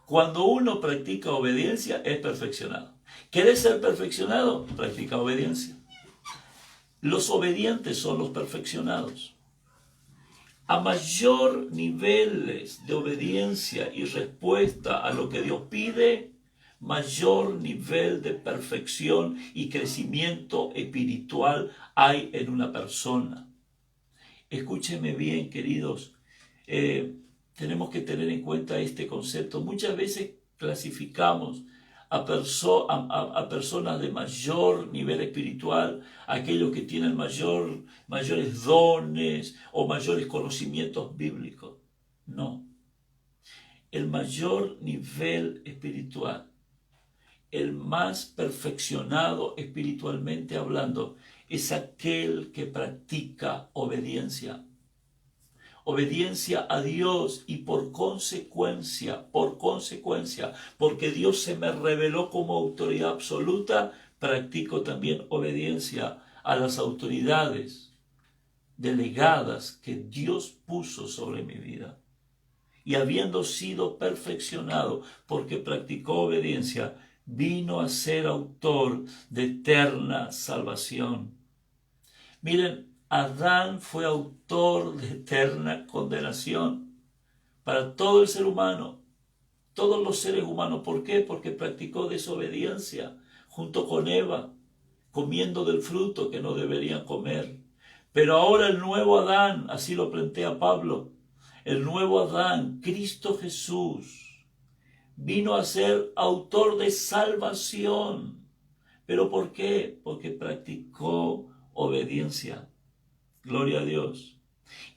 cuando uno practica obediencia, es perfeccionado. ¿Quieres ser perfeccionado? Practica obediencia. Los obedientes son los perfeccionados. A mayor niveles de obediencia y respuesta a lo que Dios pide, mayor nivel de perfección y crecimiento espiritual hay en una persona. Escúchenme bien, queridos. Tenemos que tener en cuenta este concepto. Muchas veces clasificamos a personas de mayor nivel espiritual, aquellos que tienen mayores dones o mayores conocimientos bíblicos. No. El mayor nivel espiritual, el más perfeccionado espiritualmente hablando, es aquel que practica obediencia. Obediencia a Dios, y por consecuencia, porque Dios se me reveló como autoridad absoluta, practico también obediencia a las autoridades delegadas que Dios puso sobre mi vida. Y habiendo sido perfeccionado porque practicó obediencia, vino a ser autor de eterna salvación. Miren, Adán fue autor de eterna condenación para todo el ser humano, todos los seres humanos. ¿Por qué? Porque practicó desobediencia junto con Eva, comiendo del fruto que no deberían comer. Pero ahora el nuevo Adán, así lo plantea Pablo, el nuevo Adán, Cristo Jesús, vino a ser autor de salvación. ¿Pero por qué? Porque practicó obediencia. Gloria a Dios.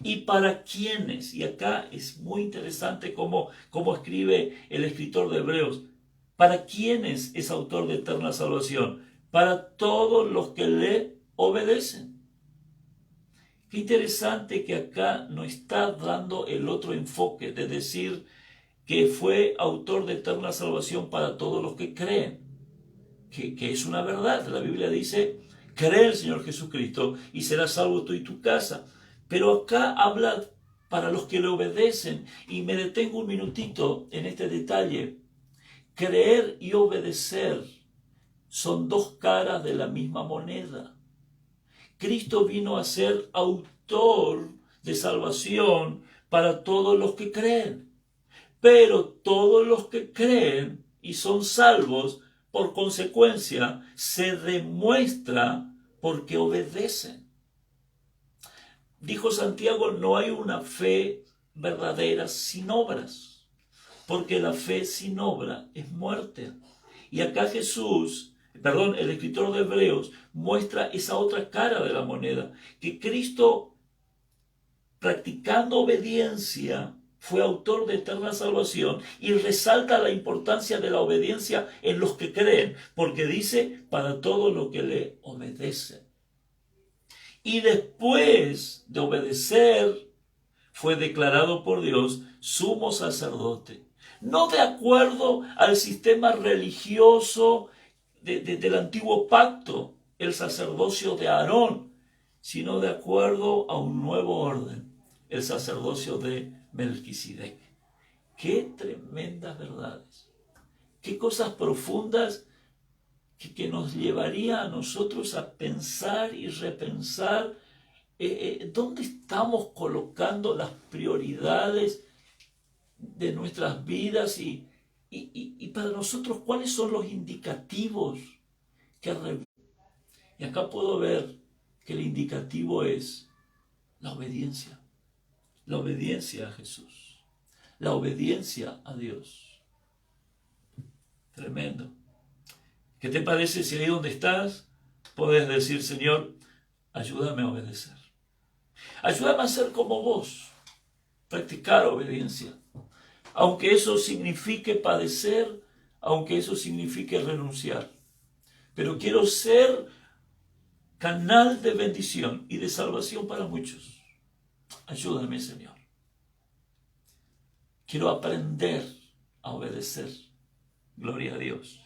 ¿Y para quiénes? Y acá es muy interesante cómo escribe el escritor de Hebreos. ¿Para quiénes es autor de eterna salvación? Para todos los que le obedecen. Qué interesante que acá no está dando el otro enfoque de decir que fue autor de eterna salvación para todos los que creen. Que es una verdad. La Biblia dice: cree en el Señor Jesucristo y serás salvo tú y tu casa. Pero acá habla para los que le obedecen. Y me detengo un minutito en este detalle. Creer y obedecer son dos caras de la misma moneda. Cristo vino a ser autor de salvación para todos los que creen. Pero todos los que creen y son salvos, por consecuencia, se demuestra porque obedecen. Dijo Santiago: no hay una fe verdadera sin obras, porque la fe sin obra es muerte. Y acá el escritor de Hebreos, muestra esa otra cara de la moneda, que Cristo, practicando obediencia, fue autor de eterna salvación, y resalta la importancia de la obediencia en los que creen, porque dice: para todo lo que le obedecen. Y después de obedecer, fue declarado por Dios sumo sacerdote, no de acuerdo al sistema religioso del antiguo pacto, el sacerdocio de Aarón, sino de acuerdo a un nuevo orden, el sacerdocio de Melquisedec. Qué tremendas verdades, qué cosas profundas que nos llevaría a nosotros a pensar y repensar ¿Dónde estamos colocando las prioridades de nuestras vidas? Y para nosotros, ¿cuáles son los indicativos y acá puedo ver que el indicativo es la obediencia a Jesús, la obediencia a Dios. Tremendo. ¿Qué te parece si ahí donde estás puedes decir, Señor, ayúdame a obedecer? Ayúdame a ser como vos, practicar obediencia. Aunque eso signifique padecer, aunque eso signifique renunciar. Pero quiero ser canal de bendición y de salvación para muchos. Ayúdame, Señor. Quiero aprender a obedecer. Gloria a Dios.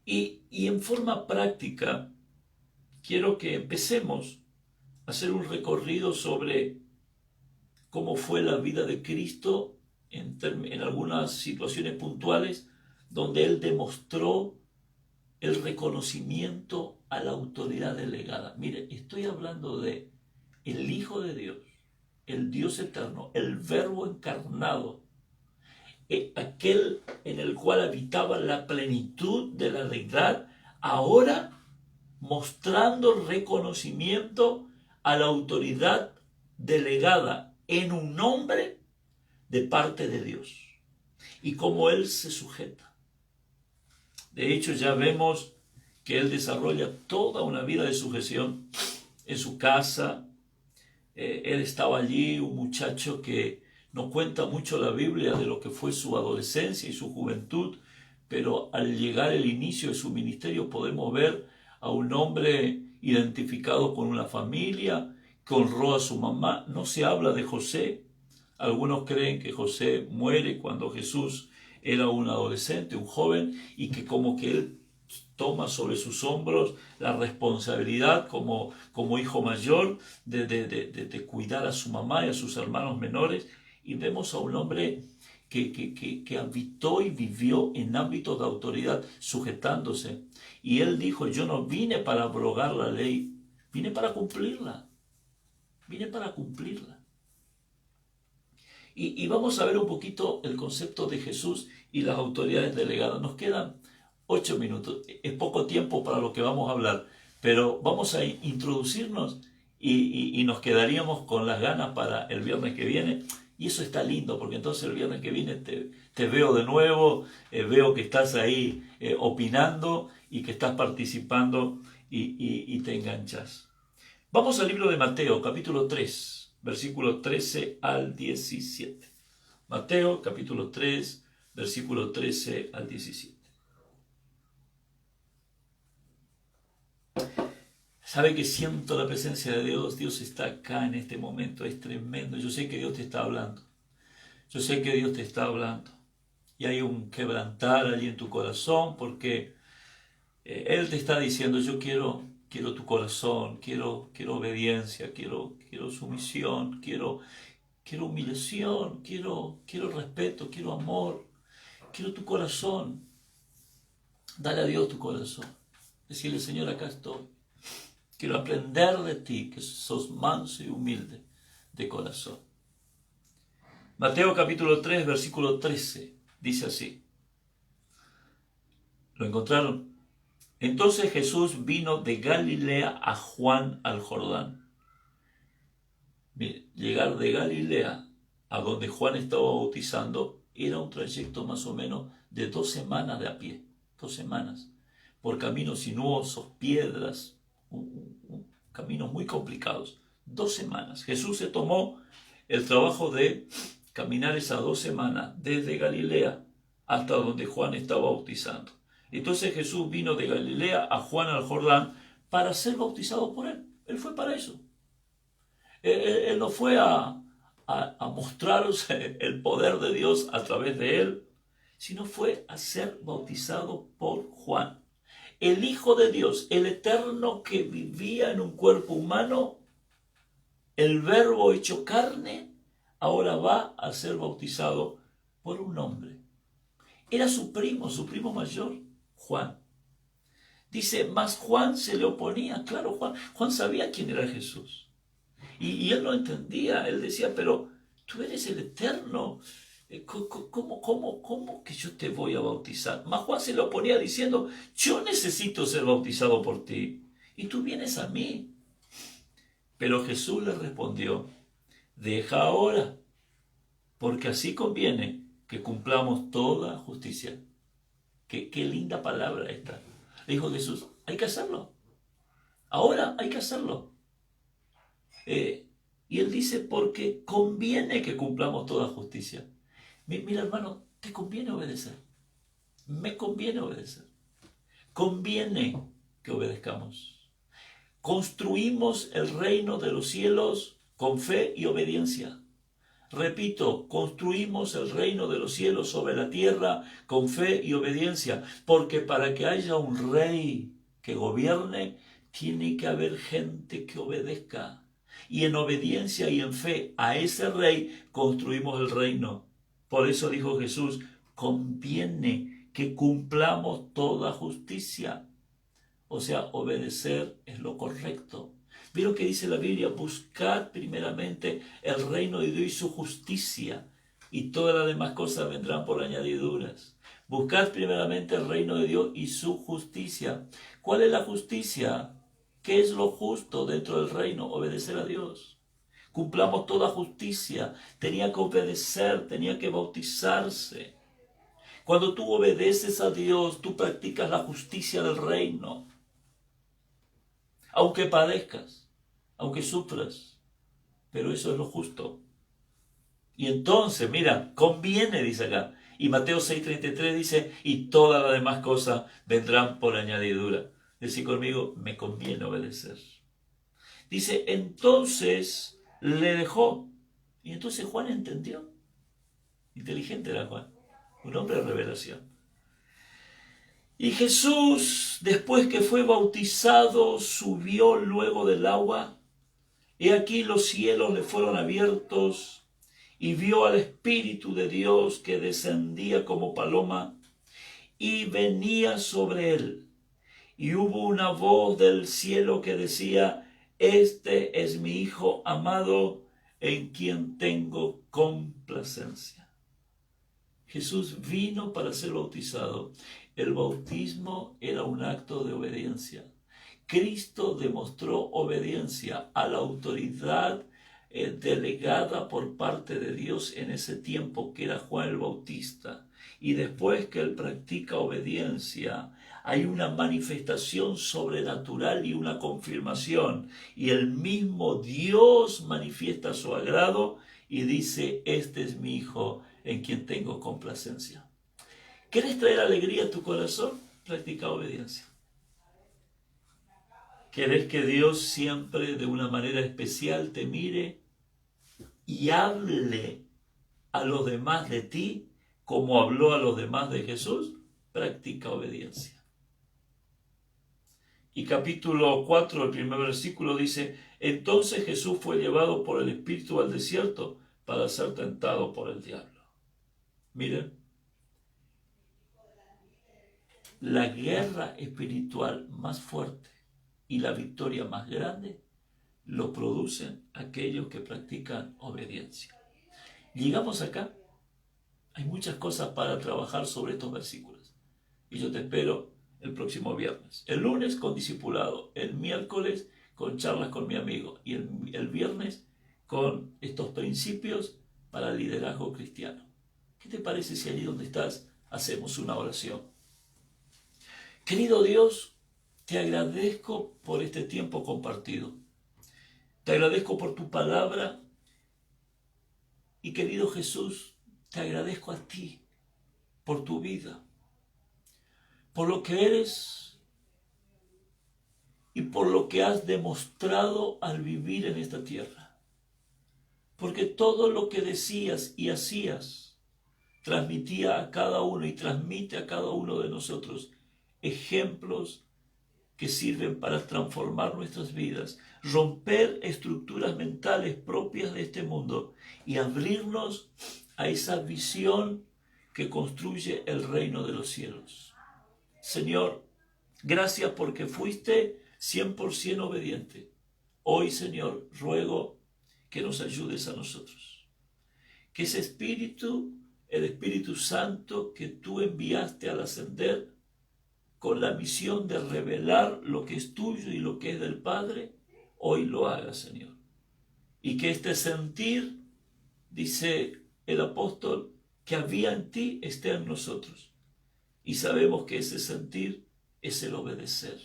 Y en forma práctica, quiero que empecemos a hacer un recorrido sobre cómo fue la vida de Cristo en algunas situaciones puntuales donde Él demostró el reconocimiento a la autoridad delegada. Mire, estoy hablando de el Hijo de Dios, el Dios eterno, el Verbo encarnado, aquel en el cual habitaba la plenitud de la deidad, ahora mostrando reconocimiento a la autoridad delegada en un hombre de parte de Dios y cómo Él se sujeta. De hecho, ya vemos que Él desarrolla toda una vida de sujeción en su casa. Él estaba allí, un muchacho que no cuenta mucho la Biblia de lo que fue su adolescencia y su juventud, pero al llegar el inicio de su ministerio podemos ver a un hombre identificado con una familia, que honró a su mamá. No se habla de José. Algunos creen que José muere cuando Jesús era un adolescente, un joven, y que como que él toma sobre sus hombros la responsabilidad como hijo mayor de cuidar a su mamá y a sus hermanos menores. Y vemos a un hombre que habitó y vivió en ámbitos de autoridad, sujetándose. Y él dijo, yo no vine para abrogar la ley, vine para cumplirla. Vine para cumplirla. Y vamos a ver un poquito el concepto de Jesús y las autoridades delegadas. Nos quedan 8 minutos. Es poco tiempo para lo que vamos a hablar, pero vamos a introducirnos y nos quedaríamos con las ganas para el viernes que viene. Y eso está lindo, porque entonces el viernes que viene te veo de nuevo, veo que estás ahí opinando y que estás participando y te enganchas. Vamos al libro de Mateo, capítulo 3, versículo 13 al 17. Mateo, capítulo 3, versículo 13 al 17. ¿Sabe que siento la presencia de Dios? Dios está acá en este momento, es tremendo. Yo sé que Dios te está hablando. Yo sé que Dios te está hablando. Y hay un quebrantar allí en tu corazón porque Él te está diciendo, yo quiero tu corazón, quiero obediencia, quiero sumisión, quiero humillación, quiero respeto, quiero amor, quiero tu corazón. Dale a Dios tu corazón. Decirle, Señor, acá estoy. Quiero aprender de ti, que sos manso y humilde de corazón. Mateo capítulo 3, versículo 13, dice así. ¿Lo encontraron? Entonces Jesús vino de Galilea a Juan al Jordán. Mire, llegar de Galilea a donde Juan estaba bautizando era un trayecto más o menos de 2 semanas de a pie. 2 semanas. Por caminos sinuosos, piedras, caminos muy complicados. 2 semanas. Jesús se tomó el trabajo de caminar esas 2 semanas desde Galilea hasta donde Juan estaba bautizando. Entonces Jesús vino de Galilea a Juan al Jordán para ser bautizado por él. Él fue para eso. Él no fue a mostraros el poder de Dios a través de él, sino fue a ser bautizado por Juan. El Hijo de Dios, el Eterno que vivía en un cuerpo humano, el Verbo hecho carne, ahora va a ser bautizado por un hombre. Era su primo mayor, Juan. Dice, mas Juan se le oponía. Claro, Juan sabía quién era Jesús. Y él no entendía. Él decía, pero tú eres el Eterno. ¿Cómo que yo te voy a bautizar? Mas Juan se le oponía diciendo, yo necesito ser bautizado por ti. Y tú vienes a mí. Pero Jesús le respondió, deja ahora, porque así conviene que cumplamos toda justicia. Qué linda palabra esta. Le dijo Jesús, hay que hacerlo. Ahora hay que hacerlo. Y él dice, porque conviene que cumplamos toda justicia. Mira, hermano, te conviene obedecer. Me conviene obedecer. Conviene que obedezcamos. Construimos el reino de los cielos con fe y obediencia. Repito, construimos el reino de los cielos sobre la tierra con fe y obediencia, porque para que haya un rey que gobierne, tiene que haber gente que obedezca. Y en obediencia y en fe a ese rey construimos el reino. Por eso dijo Jesús, conviene que cumplamos toda justicia. O sea, obedecer es lo correcto. ¿Vieron que dice la Biblia? Buscad primeramente el reino de Dios y su justicia, y todas las demás cosas vendrán por añadiduras. Buscad primeramente el reino de Dios y su justicia. ¿Cuál es la justicia? ¿Qué es lo justo dentro del reino? Obedecer a Dios. Cumplamos toda justicia. Tenía que obedecer, tenía que bautizarse. Cuando tú obedeces a Dios, tú practicas la justicia del reino. Aunque padezcas, aunque sufras, pero eso es lo justo. Y entonces, mira, conviene, dice acá. Y Mateo 6:33 dice, y todas las demás cosas vendrán por añadidura. Decir conmigo, me conviene obedecer. Dice, entonces le dejó. Y entonces Juan entendió. Inteligente era Juan, un hombre de revelación. Y Jesús, después que fue bautizado, subió luego del agua. He aquí los cielos le fueron abiertos y vio al Espíritu de Dios que descendía como paloma y venía sobre él. Y hubo una voz del cielo que decía, este es mi Hijo amado en quien tengo complacencia. Jesús vino para ser bautizado. El bautismo era un acto de obediencia. Cristo demostró obediencia a la autoridad delegada por parte de Dios en ese tiempo, que era Juan el Bautista. Y después que él practica obediencia, hay una manifestación sobrenatural y una confirmación. Y el mismo Dios manifiesta su agrado y dice, este es mi Hijo en quien tengo complacencia. ¿Quieres traer alegría a tu corazón? Practica obediencia. ¿Quieres que Dios siempre de una manera especial te mire y hable a los demás de ti como habló a los demás de Jesús? Practica obediencia. Y capítulo 4, el primer versículo dice, entonces Jesús fue llevado por el Espíritu al desierto para ser tentado por el diablo. Miren, la guerra espiritual más fuerte y la victoria más grande lo producen aquellos que practican obediencia. Llegamos acá, hay muchas cosas para trabajar sobre estos versículos y yo te espero el próximo viernes. El lunes con discipulado, el miércoles con charlas con mi amigo y el viernes con estos principios para el liderazgo cristiano. ¿Qué te parece si allí donde estás hacemos una oración? Querido Dios, te agradezco por este tiempo compartido. Te agradezco por tu palabra. Y querido Jesús, te agradezco a ti por tu vida, por lo que eres y por lo que has demostrado al vivir en esta tierra. Porque todo lo que decías y hacías transmitía a cada uno y transmite a cada uno de nosotros ejemplos que sirven para transformar nuestras vidas, romper estructuras mentales propias de este mundo y abrirnos a esa visión que construye el reino de los cielos. Señor, Gracias porque fuiste 100% obediente. Hoy, Señor, ruego que nos ayudes a nosotros. Que ese Espíritu, el Espíritu Santo que tú enviaste al ascender con la misión de revelar lo que es tuyo y lo que es del Padre, hoy lo haga, Señor. Y que este sentir, dice el apóstol, que había en ti esté en nosotros. Y sabemos que ese sentir es el obedecer.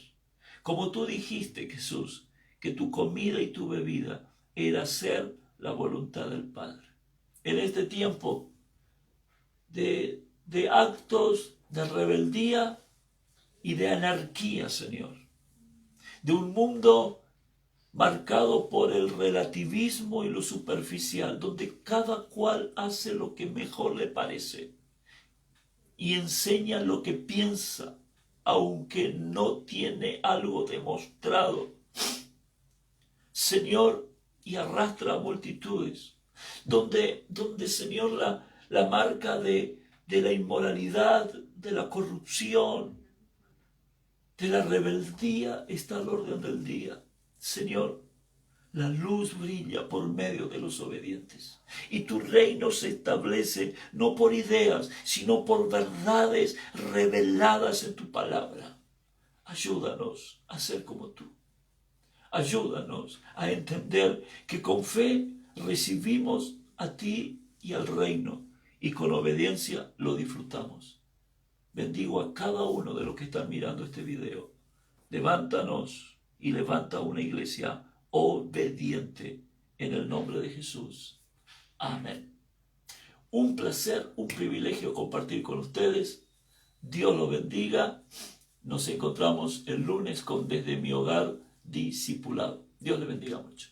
Como tú dijiste, Jesús, que tu comida y tu bebida era hacer la voluntad del Padre. En este tiempo de actos de rebeldía y de anarquía, Señor, de un mundo marcado por el relativismo y lo superficial, donde cada cual hace lo que mejor le parece y enseña lo que piensa, aunque no tiene algo demostrado, Señor, y arrastra a multitudes, donde Señor, la marca de la inmoralidad, de la corrupción, de la rebeldía está al orden del día. Señor, la luz brilla por medio de los obedientes. Y tu reino se establece no por ideas, sino por verdades reveladas en tu palabra. Ayúdanos a ser como tú. Ayúdanos a entender que con fe recibimos a ti y al reino, y con obediencia lo disfrutamos. Bendigo a cada uno de los que están mirando este video. Levántanos y levanta una iglesia obediente en el nombre de Jesús. Amén. Un placer, un privilegio compartir con ustedes. Dios los bendiga. Nos encontramos el lunes con Desde mi Hogar Discipulado. Dios les bendiga mucho.